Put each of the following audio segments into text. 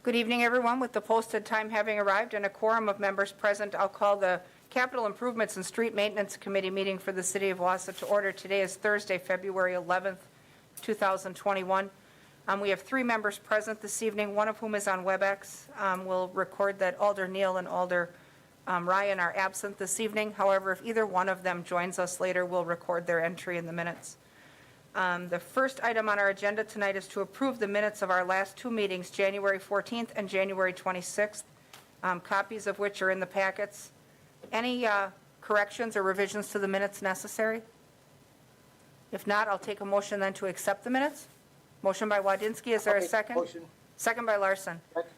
Good evening, everyone. With the posted time having arrived and a quorum of members present, I'll call the Capital Improvements and Street Maintenance Committee meeting for the City of Wausau to order. Today is Thursday, February 11th, 2021. We have 3 members present this evening, one of whom is on WebEx. We'll record that Alder Neal and Alder Ryan are absent this evening. However, if either one of them joins us later, we'll record their entry in the minutes. The first item on our agenda tonight is to approve the minutes of our last 2 meetings, January 14th and January 26th, copies of which are in the packets. Any corrections or revisions to the minutes necessary? If not, I'll take a motion then to accept the minutes. Motion by Wadinsky. Is there a second? Motion. Second by Larson. Second.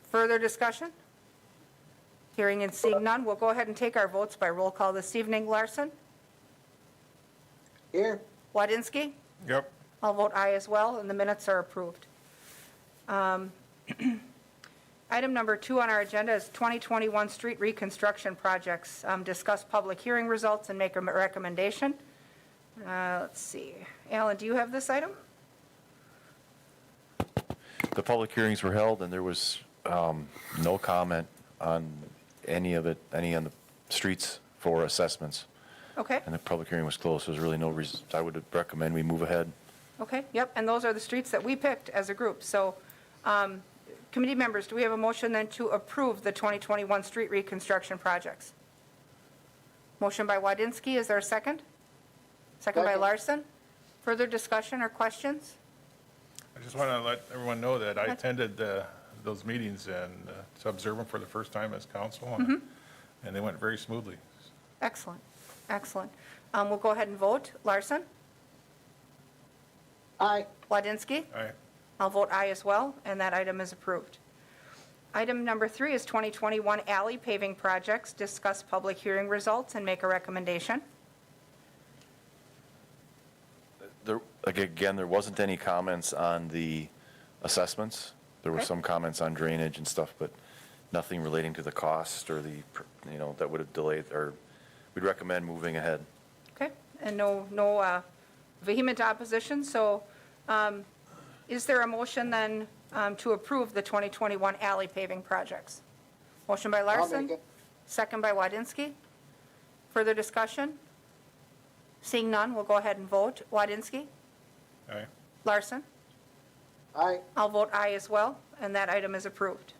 Further discussion? Hearing and seeing none, we'll go ahead and take our votes by roll call this evening. Larson? Here. Wadinsky? Yep. I'll vote aye as well, and the minutes are approved. Item number 2 on our agenda is 2021 street reconstruction projects. Discuss public hearing results and make a recommendation. Let's see. Alan, do you have this item? The public hearings were held, and there was no comment on any on the streets for assessments. Okay. And the public hearing was closed, so there's really no reason. I would recommend we move ahead. Okay, yep, and those are the streets that we picked as a group. So, committee members, do we have a motion then to approve the 2021 street reconstruction projects? Motion by Wadinsky, is there a second? Second by Second. Larson. Further discussion or questions? I just want to let everyone know that I attended those meetings and to observe them for the first time as council, and they went very smoothly. Excellent, excellent. We'll go ahead and vote. Larson? Aye. Wadinsky? Aye. I'll vote aye as well, and that item is approved. Item number 3 is 2021 alley paving projects. Discuss public hearing results and make a recommendation. Again, there wasn't any comments on the assessments. There were Okay. some comments on drainage and stuff, but nothing relating to the cost or that would have delayed, or we'd recommend moving ahead. Okay, and no vehement opposition, so is there a motion then to approve the 2021 alley paving projects? Motion by I'll Larson, make it. second by Wadinsky. Further discussion? Seeing none, we'll go ahead and vote. Wadinsky? Aye. Larson? Aye. I'll vote aye as well, and that item is approved.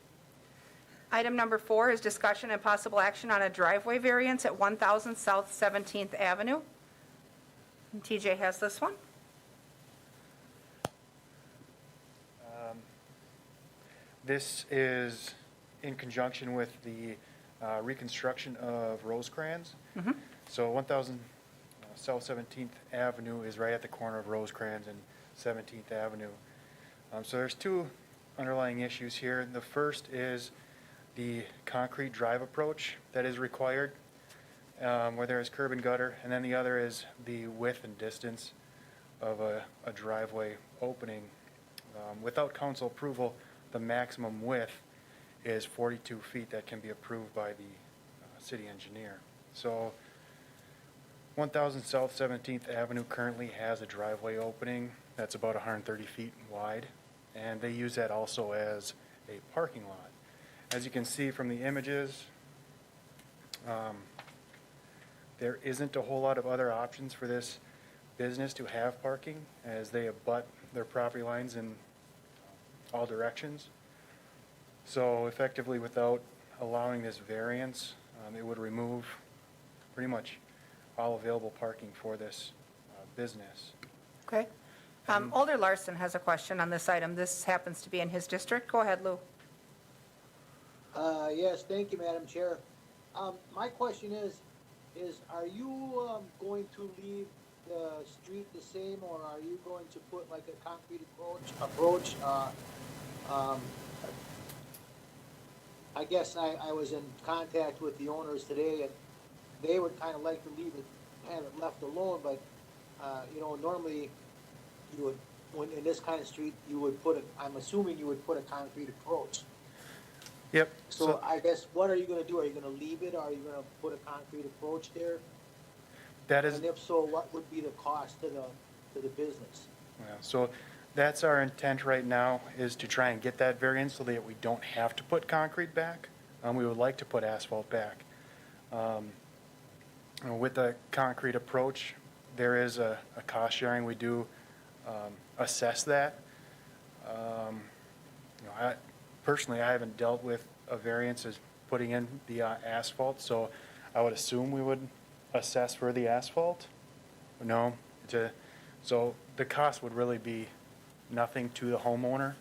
Item number 4 is discussion and possible action on a driveway variance at 1000 South 17th Avenue. And TJ has this one. This is in conjunction with the reconstruction of Rosecrans. So 1000 South 17th Avenue is right at the corner of Rosecrans and 17th Avenue. So there's 2 underlying issues here. The first is the concrete drive approach that is required, where there is curb and gutter, and then the other is the width and distance of a driveway opening. Without council approval, the maximum width is 42 feet that can be approved by the city engineer. So 1000 South 17th Avenue currently has a driveway opening that's about 130 feet wide, and they use that also as a parking lot. As you can see from the images, there isn't a whole lot of other options for this business to have parking, as they abut their property lines in all directions. So effectively, without allowing this variance, it would remove pretty much all available parking for this business. Okay. Alder Larson has a question on this item. This happens to be in his district. Go ahead, Lou. Yes, thank you, Madam Chair. My question is are you going to leave the street the same, or are you going to put like a concrete approach? I guess I was in contact with the owners today, and they would kind of like to have it left alone, but normally you would, when in this kind of street, you would I'm assuming you would put a concrete approach. Yep. So I guess, what are you gonna do? Are you gonna leave it, or are you gonna put a concrete approach there? That is, And if so, what would be the cost to the business? yeah, so That's our intent right now, is to try and get that variance so that we don't have to put concrete back. We would like to put asphalt back. With the concrete approach, there is a cost sharing. We do assess that. Personally, I haven't dealt with a variance as putting in the asphalt, so I would assume we would assess for the asphalt. No, so the cost would really be nothing to the homeowner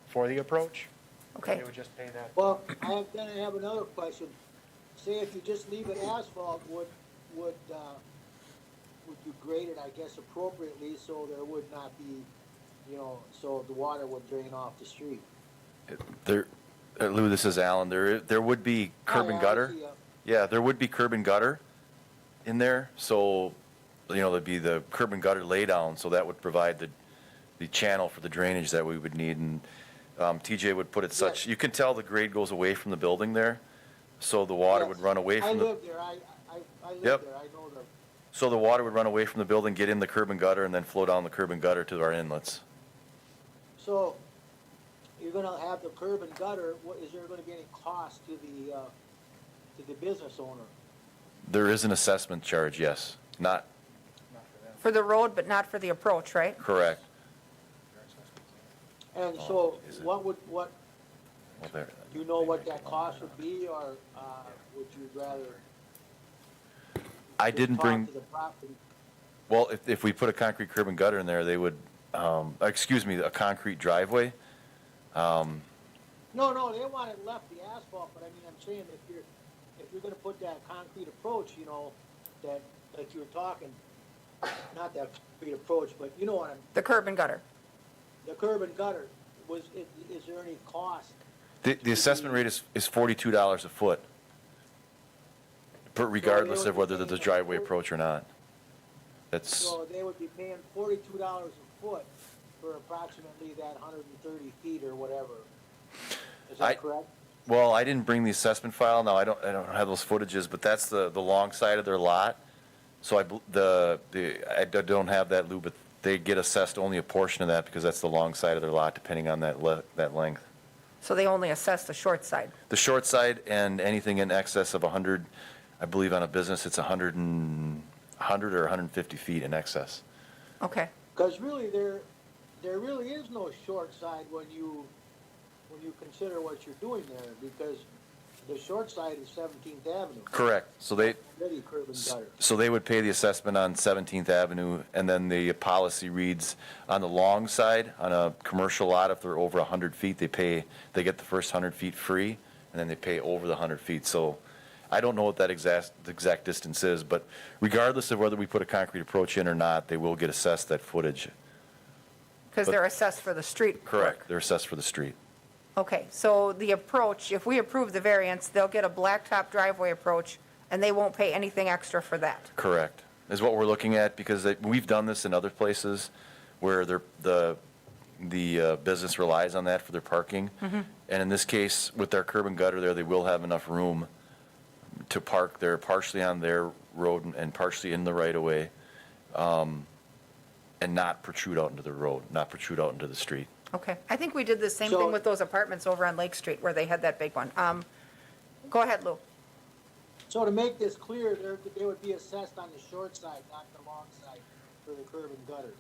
for the approach. Okay. They would just pay that. Well, then I have another question. Say if you just leave it asphalt, would you grade it, I guess, appropriately so there would not be, so the water would drain off the street? There, Lou, this is Alan. There would be curb and I gutter. see, Yeah, there would be curb and gutter in there, so, there'd be the curb and gutter laydown, so that would provide the channel for the drainage that we would need, and TJ would put it such, Yes. you can tell the grade goes away from the building there, so the water would Yes. run away I from the, live there, I live Yep. there, I know the, so the water would run away from the building, get in the curb and gutter, and then flow down the curb and gutter to our inlets. so you're gonna have the curb and gutter, is there gonna be any cost to the business owner? There is an assessment charge, yes, not For the road, but not for the approach, right? correct. And so is it? what, Well, there. do you know what that cost would be, or, would you rather? I just didn't talk bring, to the property? well, if we put a concrete curb and gutter in there, they would, a concrete driveway. No, they want it left the asphalt, but I mean, I'm saying if you're gonna put that concrete approach, that, like you were talking, not that concrete approach, but you know what I'm, The curb and gutter. the curb and gutter, is there any cost? The assessment rate is $42 a foot, but regardless of whether there's a driveway approach or not. That's, So they would be paying $42 a foot for approximately that 130 feet or whatever. Is I- that correct? well, I didn't bring the assessment file, now I don't have those footages, but that's the long side of their lot. So I don't have that, Lou, but they get assessed only a portion of that because that's the long side of their lot, depending on that length. So they only assess the short side. The short side and anything in excess of 100, I believe on a business, it's 100 or 150 feet in excess. Okay. Because really, there really is no short side when you consider what you're doing there, because the short side is 17th Avenue. Correct. So they, Already curb and gutter. So they would pay the assessment on 17th Avenue, and then the policy reads, on the long side, on a commercial lot, if they're over 100 feet, they get the first 100 feet free, and then they pay over the 100 feet. So I don't know what that exact distance is, but regardless of whether we put a concrete approach in or not, they will get assessed that footage. Because But- they're assessed for the street. Correct. They're assessed for the street. Okay, so the approach, if we approve the variance, they'll get a blacktop driveway approach, and they won't pay anything extra for that. Correct, is what we're looking at, because we've done this in other places where the business relies on that for their parking. And in this case, with their curb and gutter there, they will have enough room to park there partially on their road and partially in the right-of-way, and not protrude out into the road, not protrude out into the street. Okay, I think we did the same So- thing with those apartments over on Lake Street where they had that big one. Go ahead, Lou. So to make this clear, they would be assessed on the short side, not the long side, for the curb and gutter.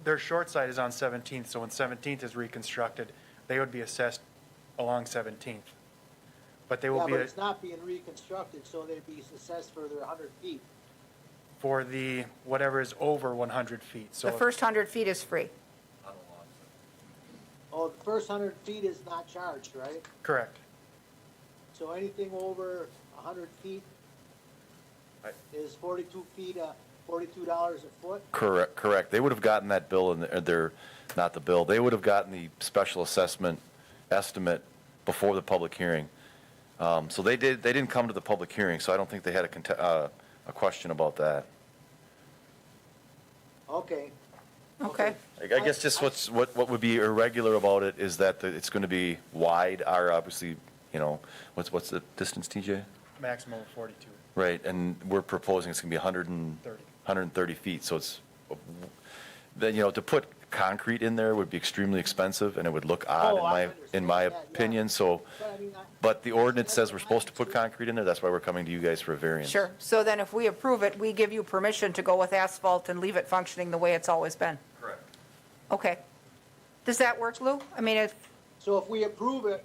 Their short side is on 17th, so when 17th is reconstructed, they would be assessed along 17th. But they will Yeah, be, but it's not being reconstructed, so they'd be assessed for their 100 feet. for the, whatever is over 100 feet, so. The first 100 feet is free. Oh, the first 100 feet is not charged, right? Correct. So anything over 100 feet Right. is 42 feet, $42 a foot? Correct. They would have gotten that bill in not the bill, they would have gotten the special assessment estimate before the public hearing. So they didn't come to the public hearing, so I don't think they had a question about that. Okay. Okay. I guess just what would be irregular about it is that it's going to be wide, or obviously, what's the distance, TJ? Maximum of 42. Right, and we're proposing it's going to be 30. 130 feet, so it's, then, to put concrete in there would be extremely expensive, and it would look odd Oh, I in understand my that, yeah. opinion, so, But I mean, but the ordinance says we're supposed to put concrete in there, that's why we're coming to you guys for a variance. Sure. So then if we approve it, we give you permission to go with asphalt and leave it functioning the way it's always been? Correct. Okay. Does that work, Lou? I mean, if, So if we approve it,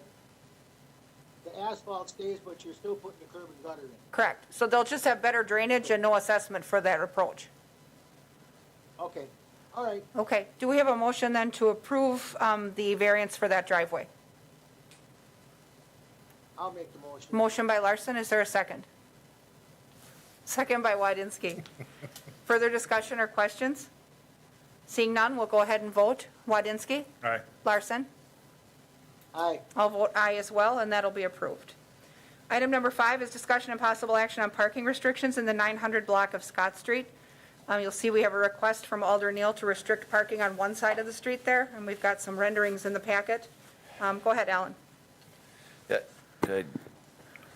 the asphalt stays, but you're still putting the curb and gutter in. correct. So they'll just have better drainage and no assessment for that approach. Okay, all right. Okay. Do we have a motion then to approve the variance for that driveway? I'll make the motion. Motion by Larson, is there a second? Second by Wadinski. Further discussion or questions? Seeing none, we'll go ahead and vote. Wadinski? Aye. Larson? Aye. I'll vote aye as well, and that'll be approved. Item number 5 is discussion and possible action on parking restrictions in the 900 block of Scott Street. You'll see we have a request from Alder Neal to restrict parking on one side of the street there, and we've got some renderings in the packet. Go ahead, Alan. Yeah,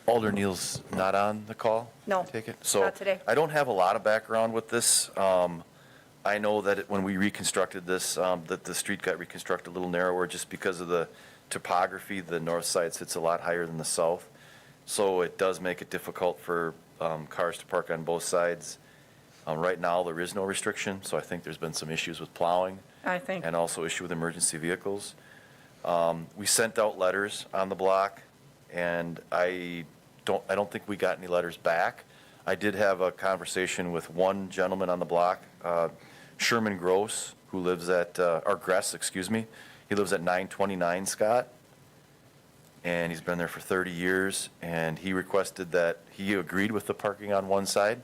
Alder Neal's not on the call? No, I take it? So, not today. I don't have a lot of background with this. I know that when we reconstructed this, that the street got reconstructed a little narrower just because of the topography. The north side sits a lot higher than the south. So it does make it difficult for cars to park on both sides. Right now, there is no restriction, so I think there's been some issues with plowing I think. and also issue with emergency vehicles. We sent out letters on the block, and I don't think we got any letters back. I did have a conversation with one gentleman on the block, Sherman Gross, who lives at, or Gress, excuse me. He lives at 929 Scott, and he's been there for 30 years, and he requested that, he agreed with the parking on one side.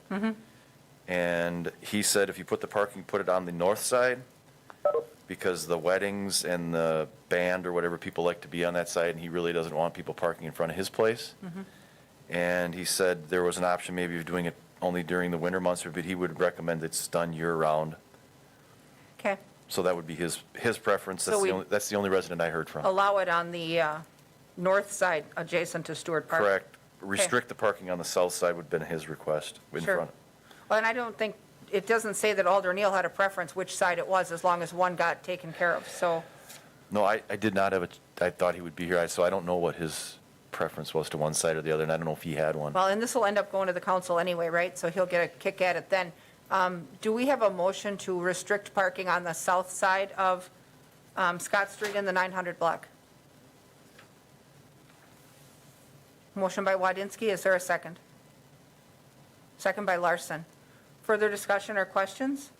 And he said if you put the parking, put it on the north side, because the weddings and the band or whatever, people like to be on that side, and he really doesn't want people parking in front of his place. And he said there was an option maybe of doing it only during the winter months, but he would recommend it's done year-round. Okay. So that would be his preference. So we- That's the only resident I heard from. Allow it on the north side adjacent to Stewart Park. Correct. Restrict the parking on the south side would have been his request in Sure. front. Well, and I don't think, it doesn't say that Alder Neal had a preference which side it was, as long as one got taken care of, so, No, I did not have I thought he would be here, so I don't know what his preference was to one side or the other, and I don't know if he had one. well, and this will end up going to the council anyway, right? So he'll get a kick at it then. Do we have a motion to restrict parking on the south side of Scott Street in the 900 block? Motion by Wadinski, is there a second? Second by Larson. Further discussion or questions?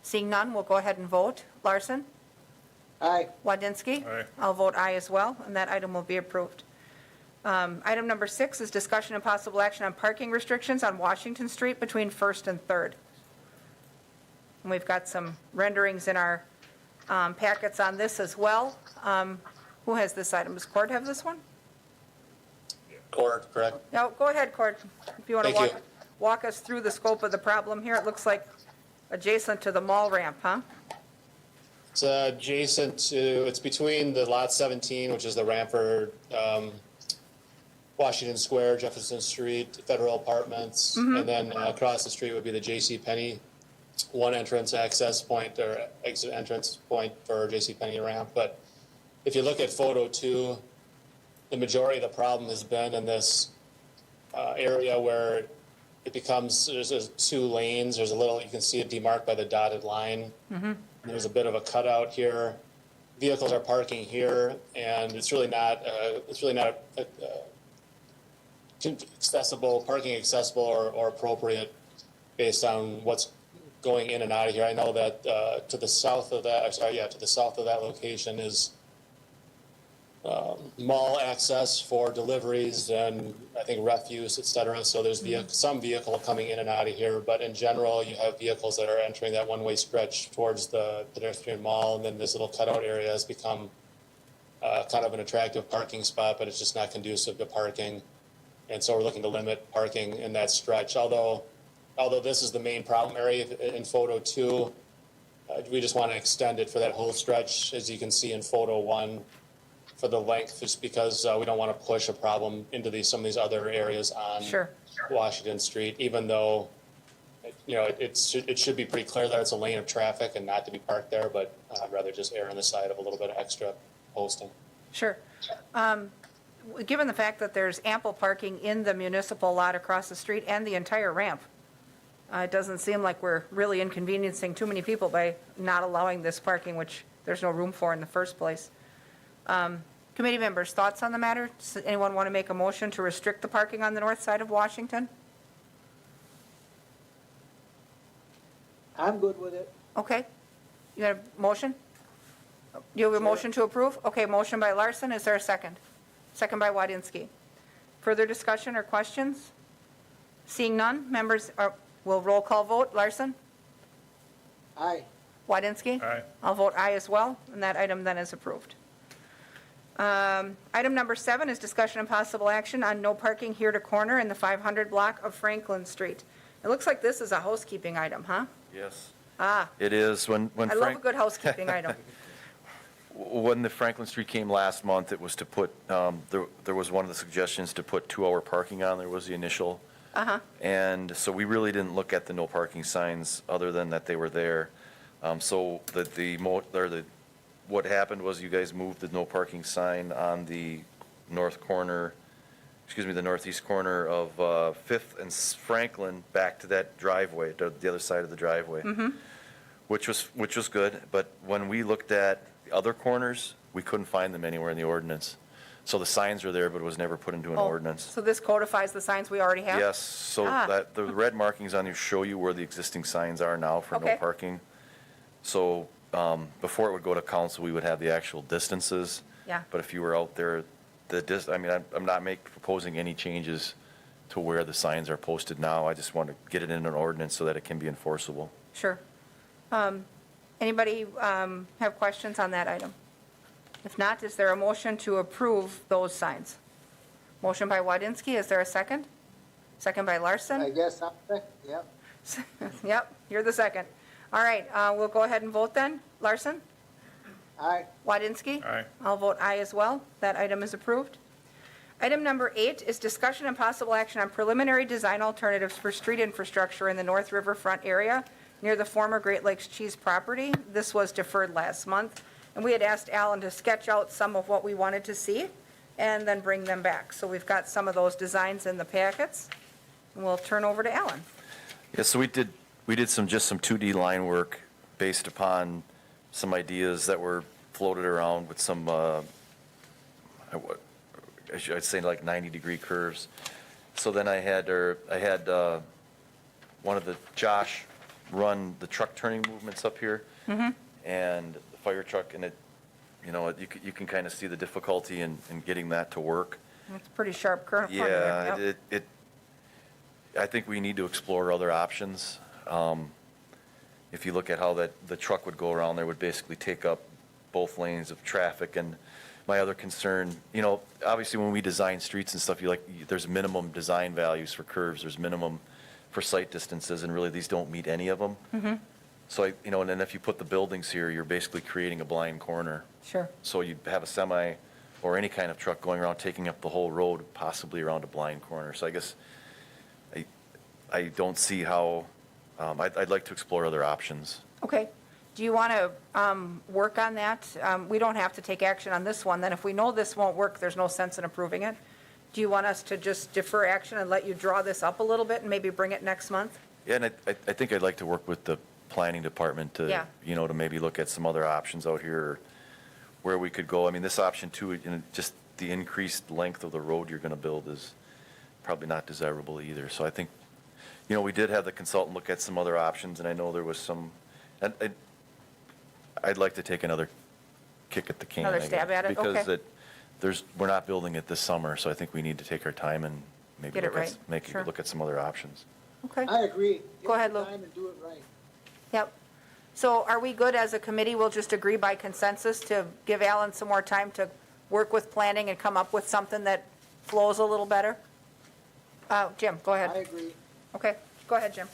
Seeing none, we'll go ahead and vote. Larson? Aye. Wadinski? Aye. I'll vote aye as well, and that item will be approved. Item number 6 is discussion and possible action on parking restrictions on Washington Street between First and Third. And we've got some renderings in our packets on this as well. Who has this item? Does Cord have this one? Court, correct? No, go ahead, Cord. If you want to Thank you. walk us through the scope of the problem here. It looks like adjacent to the mall ramp, huh? It's adjacent to, it's between the lot 17, which is the Ramford, Washington Square, Jefferson Street, Federal Apartments, and then across the street would be the J.C. Penney, one entrance access point or exit entrance point for J.C. Penney ramp. But if you look at photo 2, the majority of the problem has been in this area where it becomes, there's 2 lanes, there's a little, you can see it demarked by the dotted line. There's a bit of a cutout here. Vehicles are parking here, and it's really not parking accessible or appropriate based on what's going in and out of here. I know that to the south of that location is mall access for deliveries and I think refuse, et cetera. So there's some vehicle coming in and out of here, but in general, you have vehicles that are entering that one-way stretch towards the pedestrian mall, and then this little cutout area has become kind of an attractive parking spot, but it's just not conducive to parking. And so we're looking to limit parking in that stretch. Although this is the main problem area in photo 2, we just want to extend it for that whole stretch, as you can see in photo 1. For the length, just because we don't want to push a problem into some of these other areas on Sure. Washington Street, even though you know, it should be pretty clear that it's a lane of traffic and not to be parked there, but I'd rather just err on the side of a little bit of extra posting. Sure. Given the fact that there's ample parking in the municipal lot across the street and the entire ramp, it doesn't seem like we're really inconveniencing too many people by not allowing this parking, which there's no room for in the first place. Committee members, thoughts on the matter? Does anyone want to make a motion to restrict the parking on the north side of Washington? I'm good with it. Okay. You got a motion? You have a motion to approve? Okay, motion by Larson. Is there a second? Second by Wadinsky. Further discussion or questions? Seeing none, members will roll call vote. Larson? Aye. Wadinsky? Aye. I'll vote aye as well, and that item then is approved. Item number 7 is discussion and possible action on no parking here to corner in the 500 block of Franklin Street. It looks like this is a housekeeping item, huh? Yes. Ah, It is. When I love a Frank, good housekeeping item. when the Franklin Street came last month, it was to put, there was one of the suggestions to put 2-hour parking on. There was the initial. Uh-huh. And so we really didn't look at the no parking signs other than that they were there. So what happened was you guys moved the no parking sign on the northeast corner of Fifth and Franklin back to that driveway, to the other side of the driveway. Which was good, but when we looked at the other corners, we couldn't find them anywhere in the ordinance. So the signs were there, but it was never put into an Oh, ordinance. So this codifies the signs we already have? Yes, so Ah. that, the red markings on here show you where the existing signs are now for no Okay. parking. So, before it would go to council, we would have the actual distances. Yeah. But if you were out there, I'm not proposing any changes to where the signs are posted now. I just want to get it in an ordinance so that it can be enforceable. Sure. Anybody have questions on that item? If not, is there a motion to approve those signs? Motion by Wadinsky, is there a second? Second by I Larson? guess I'm, yep. Yep, you're the second. All right, we'll go ahead and vote then. Larson? Aye. Wadinsky? Aye. I'll vote aye as well. That item is approved. Item number 8 is discussion and possible action on preliminary design alternatives for street infrastructure in the North Riverfront area near the former Great Lakes Cheese property. This was deferred last month, and we had asked Alan to sketch out some of what we wanted to see and then bring them back. So we've got some of those designs in the packets, and we'll turn over to Alan. Yeah, so we did just some 2D line work based upon some ideas that were floated around with some, I'd say like 90-degree curves. So then I had one of Josh run the truck turning movements up here. And the fire truck, and you can kind of see the difficulty in getting that to work. It's a pretty sharp curve. Yeah, I think we need to explore other options. If you look at how the truck would go around there, would basically take up both lanes of traffic. And my other concern, obviously when we design streets and stuff, there's minimum design values for curves, there's minimum for sight distances, and really these don't meet any of them. So and then if you put the buildings here, you're basically creating a blind corner. Sure. So you'd have a semi or any kind of truck going around, taking up the whole road, possibly around a blind corner. So I guess I don't see how, I'd like to explore other options. Okay. Do you want to work on that? We don't have to take action on this one. Then if we know this won't work, there's no sense in approving it. Do you want us to just defer action and let you draw this up a little bit and maybe bring it next month? Yeah, and I think I'd like to work with the planning department to, Yeah. to maybe look at some other options out here where we could go. I mean, this option too, just the increased length of the road you're going to build is probably not desirable either. So I think, we did have the consultant look at some other options, and I know there was some, and I'd like to take another kick at the can. Another I guess, stab at it? Because Okay. we're not building it this summer, so I think we need to take our time and maybe Get it right. Sure. look at some other options. Okay. I agree. Go ahead, Take Lou. the time and do it right. Yep. So are we good as a committee? We'll just agree by consensus to give Alan some more time to work with planning and come up with something that flows a little better? Jim, go I ahead. agree. Okay, go ahead, Jim.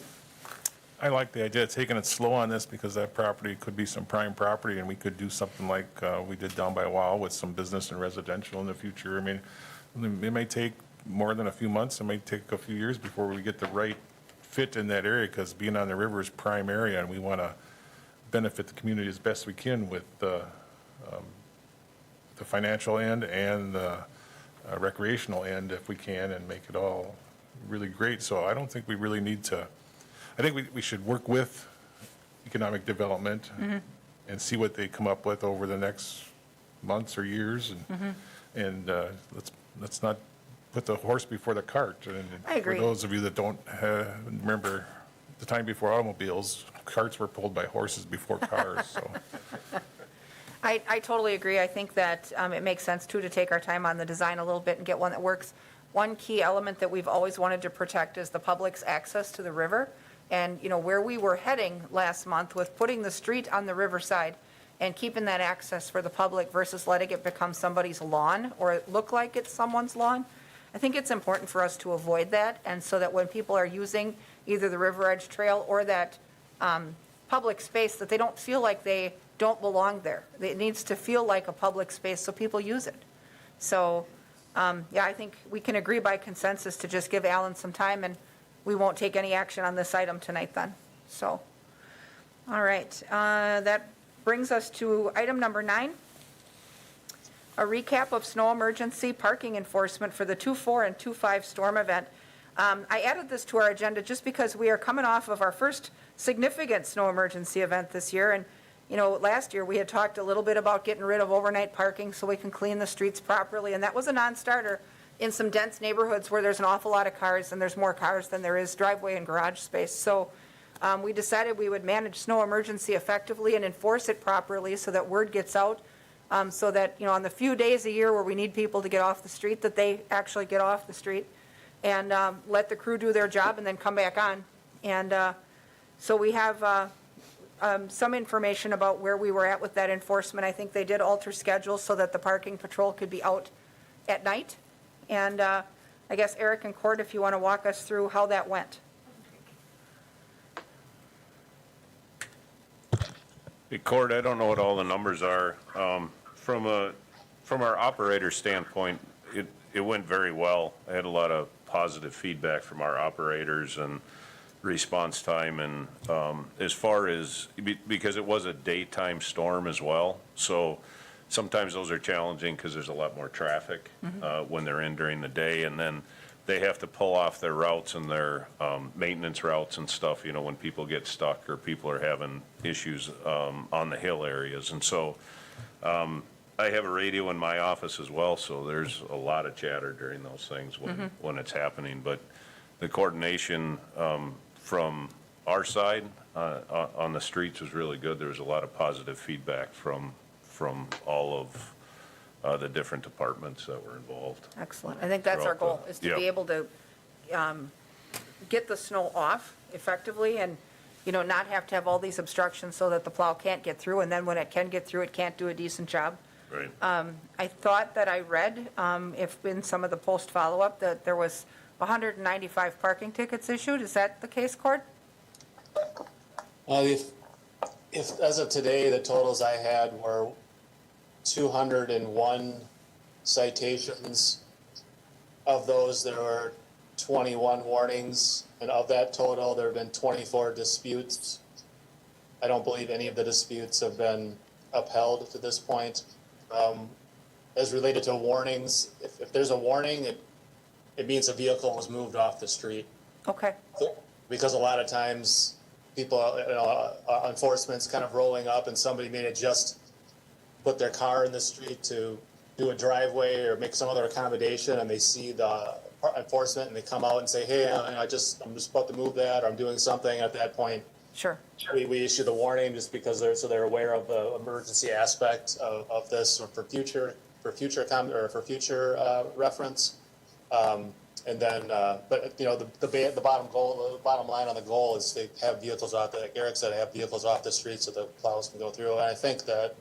I like the idea of taking it slow on this because that property could be some prime property, and we could do something like we did down by Wausau with some business and residential in the future. I mean, it may take more than a few months. It may take a few years before we get the right fit in that area, because being on the river is prime area, and we want to benefit the community as best we can with the financial end and the recreational end if we can, and make it all really great. So I don't think we really need to, I think we should work with economic development and see what they come up with over the next months or years, and let's not put the horse before the cart. And I agree. For those of you that don't remember the time before automobiles, carts were pulled by horses before cars, so. I totally agree. I think that it makes sense, too, to take our time on the design a little bit and get one that works. One key element that we've always wanted to protect is the public's access to the river. And, you know, where we were heading last month with putting the street on the riverside and keeping that access for the public versus letting it become somebody's lawn or it look like it's someone's lawn, I think it's important for us to avoid that. And so that when people are using either the River Edge Trail or that public space, that they don't feel like they don't belong there. It needs to feel like a public space so people use it. So, yeah, I think we can agree by consensus to just give Alan some time, and we won't take any action on this item tonight then. So, all right. That brings us to item number 9, a recap of snow emergency parking enforcement for the 2-4 and 2-5 storm event. I added this to our agenda just because we are coming off of our first significant snow emergency event this year. And, you know, last year we had talked a little bit about getting rid of overnight parking so we can clean the streets properly. And that was a non-starter in some dense neighborhoods where there's an awful lot of cars, and there's more cars than there is driveway and garage space. So we decided we would manage snow emergency effectively and enforce it properly so that word gets out, so that, you know, on the few days a year where we need people to get off the street, that they actually get off the street, and let the crew do their job and then come back on. And so we have some information about where we were at with that enforcement. I think they did alter schedules so that the parking patrol could be out at night. And I guess Eric and Court, if you want to walk us through how that went. Hey, Court, I don't know what all the numbers are. From our operator standpoint, it went very well. I had a lot of positive feedback from our operators and response time, and as far as, because it was a daytime storm as well, so sometimes those are challenging because there's a lot more traffic when they're in during the day, and then they have to pull off their routes and their maintenance routes and stuff, you know, when people get stuck or people are having issues on the hill areas. And so I have a radio in my office as well, so there's a lot of chatter during those things when it's happening. But the coordination from our side on the streets was really good. There was a lot of positive feedback from all of the different departments that were involved. Excellent. I think that's our goal, is to Yep. be able to get the snow off effectively and, you know, not have to have all these obstructions so that the plow can't get through, and then when it can get through, it can't do a decent job. Right. I thought that I read, if in some of the post follow-up, that there was 195 parking tickets issued. Is that the case, Court? If as of today, the totals I had were 201 citations. Of those, there were 21 warnings, and of that total, there have been 24 disputes. I don't believe any of the disputes have been upheld to this point. As related to warnings, if there's a warning, it means a vehicle was moved off the street. Okay. Because a lot of times, people, enforcement's kind of rolling up, and somebody may have just put their car in the street to do a driveway or make some other accommodation, and they see the enforcement and they come out and say, hey, I'm just about to move that, or I'm doing something. At that point, Sure. we issue the warning just because they're aware of the emergency aspect of this, or for future reference. And then, but you know, the bottom line on the goal is to have vehicles out there, like Eric said, have vehicles off the street so the plows can go through. And I think that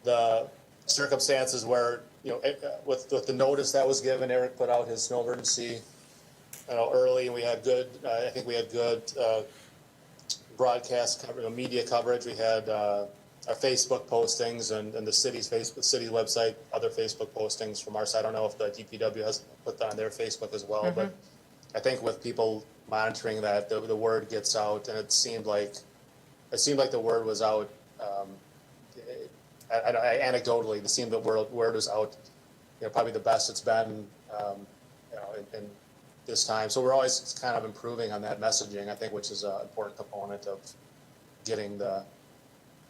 the circumstances where, you know, with the notice that was given, Eric put out his snow emergency, you know, early, and we had good, I think we had good broadcast coverage, media coverage. We had our Facebook postings and the city's website, other Facebook postings from our side. I don't know if the DPW has put that on their Facebook as well, but I think with people monitoring that, the word gets out, and it seemed like the word was out. Anecdotally, it seemed the word was out, probably the best it's been, in this time. So we're always kind of improving on that messaging, I think, which is an important component of getting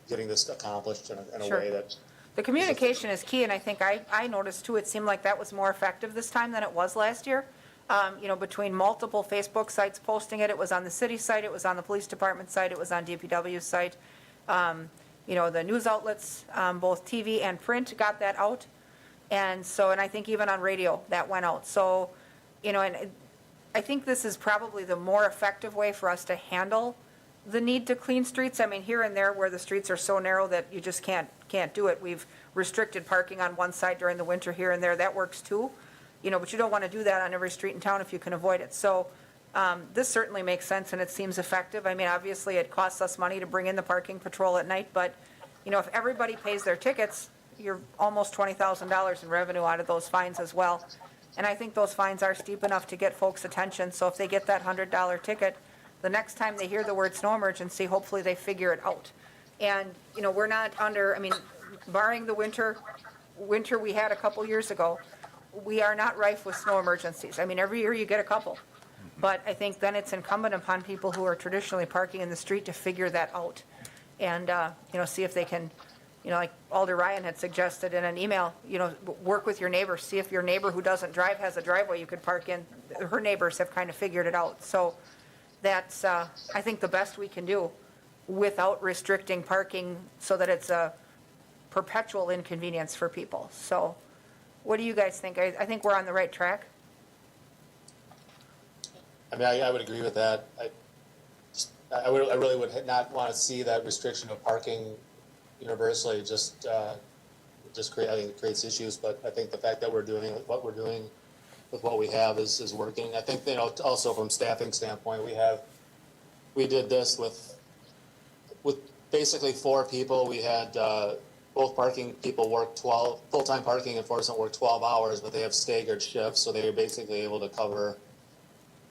this accomplished in a Sure. way that. The communication is key, and I think I noticed too, it seemed like that was more effective this time than it was last year. Between multiple Facebook sites posting it, it was on the city site, it was on the police department site, it was on DPW's site. The news outlets, both TV and print, got that out. And I think even on radio, that went out. So, I think this is probably the more effective way for us to handle the need to clean streets. I mean, here and there where the streets are so narrow that you just can't do it. We've restricted parking on one side during the winter here and there. That works too. But you don't want to do that on every street in town if you can avoid it. So this certainly makes sense and it seems effective. I mean, obviously it costs us money to bring in the parking patrol at night, but if everybody pays their tickets, you're almost $20,000 in revenue out of those fines as well. And I think those fines are steep enough to get folks' attention. So if they get that $100 ticket, the next time they hear the word snow emergency, hopefully they figure it out. And, we're not barring the winter we had a couple years ago, we are not rife with snow emergencies. I mean, every year you get a couple. But I think then it's incumbent upon people who are traditionally parking in the street to figure that out. And, see if they can, like Alder Ryan had suggested in an email, work with your neighbors, see if your neighbor who doesn't drive has a driveway you could park in. Her neighbors have kind of figured it out. So that's, I think, the best we can do without restricting parking so that it's a perpetual inconvenience for people. So what do you guys think? I think we're on the right track. I mean, I would agree with that. I really would not want to see that restriction of parking universally. I think it creates issues. But I think the fact that we're doing what we're doing with what we have is working. I think also from staffing standpoint, we did this with basically 4 people. We had both parking people work full-time parking enforcement work 12 hours, but they have staggered shifts, so they were basically able to cover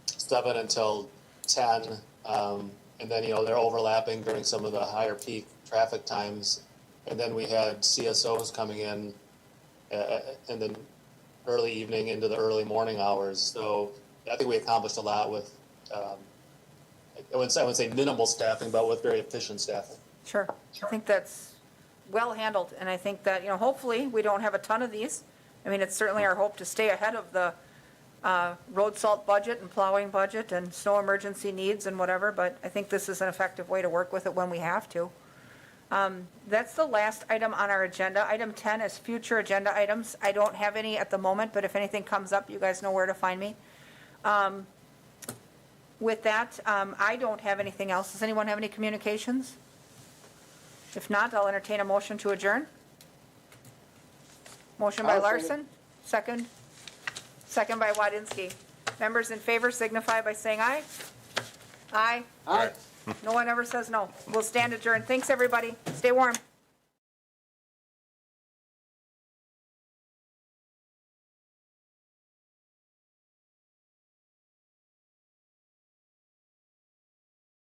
7 until 10, and then they're overlapping during some of the higher peak traffic times, and then we had CSOs coming in the early evening into the early morning hours. So I think we accomplished a lot with I wouldn't say minimal staffing, but with very efficient staffing. Sure. I think that's well handled, and I think that, hopefully we don't have a ton of these. I mean, it's certainly our hope to stay ahead of the road salt budget and plowing budget and snow emergency needs and whatever, but I think this is an effective way to work with it when we have to. That's the last item on our agenda. Item 10 is future agenda items. I don't have any at the moment, but if anything comes up, you guys know where to find me. With that, I don't have anything else. Does anyone have any communications? If not, I'll entertain a motion to adjourn. Motion by I'll say- Larson, second by Wadinski. Members in favor signify by saying aye. Aye. Aye. No one ever says no. We'll stand adjourned. Thanks, everybody. Stay warm.